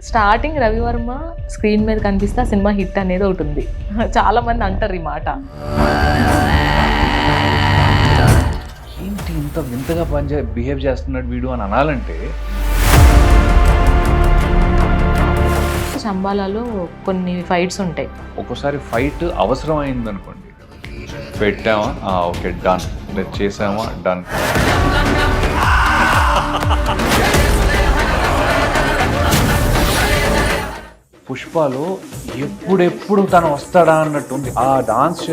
Starting Ravi Varma screen మీద కనిపిస్తే ఆ సినిమా హిట్ అనేది ఒకటి ఉంది. చాలా మంది అంటారు ఈ మాట. ఏంటి ఇంత వింతగా బిహేవ్ చేస్తున్నాడు వీడు అని అనాలంటే, శంబాలాలో కొన్ని ఫైట్స్ ఉంటాయి. ఒక్కోసారి ఫైట్ అవసరం అయిందనుకోండి, పెట్టామా ఓకే డన్, లేదు చేసామా డన్. పుష్పలో ఎప్పుడెప్పుడు తను వస్తాడా అన్నట్టుంది ఆ డాన్స్.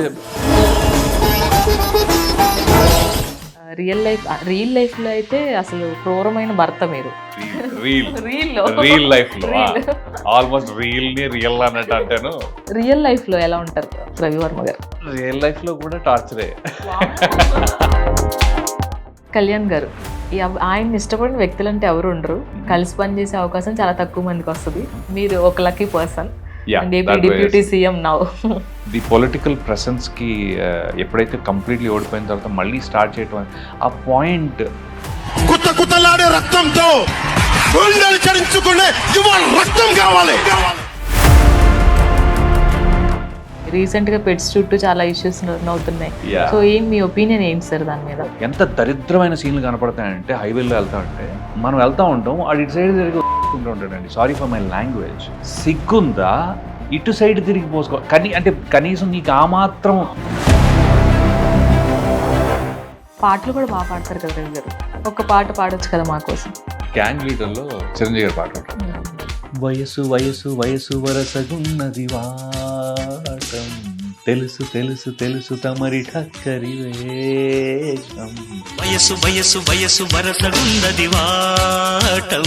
రియల్ లైఫ్లో అయితే అసలు క్రూరమైన భర్త మీరు. రియల్ లైఫ్ లో ఆల్మోస్ట్ రియల్ అన్నట్టు అంటాను. రియల్ లైఫ్లో ఎలా ఉంటారు రవివర్మ గారు? రియల్ లైఫ్ లో కూడా టార్చరే. కళ్యాణ్ గారు, ఆయన్ని ఇష్టపడిన వ్యక్తులు అంటే ఎవరు ఉండరు. కలిసి పనిచేసే అవకాశం చాలా తక్కువ మందికి వస్తుంది. మీరు ఒక lucky person. Deputy CM now. The political presence కి ఎప్పుడైతే కంప్లీట్లీ ఓడిపోయిన తర్వాత మళ్ళీ స్టార్ట్ చేయటం, ఆ పాయింట్ కుతకుతలాడే రక్తంతో గుండెలు చరించుకునే యువ రక్తం కావాలి. రీసెంట్ గా పెట్స్ చుట్టూ చాలా ఇష్యూస్ అవుతున్నాయి. సో మీ ఒపీనియన్ ఏంటి సార్ దాని మీద? ఎంత దరిద్రమైన సీన్లు కనపడతాయంటే, హైవేలో వెళ్తా ఉంటే మనం వెళ్తా ఉంటాం, అటు సైడ్ తిరిగి ఉంటాడండి. Sorry for my language. సిగ్గుందా ఇటు సైడ్ తిరిగి పోసుకో అంటే కనీసం నీకు ఆ మాత్రం. పాటలు కూడా బాగా పాడతారు కదా రవి గారు, ఒక పాట పాడొచ్చు కదా మా కోసం. గ్యాంగ్ లీడర్లో చిరంజీవి గారు పాట ఉంటుంది. వయసు వయసు వయసు వరసగున్నది వాటం, తెలుసు తెలుసు తెలుసు తమరి ఠక్కరి వేషం. వయసు వయసు వయసు వరసగున్నది వాటం,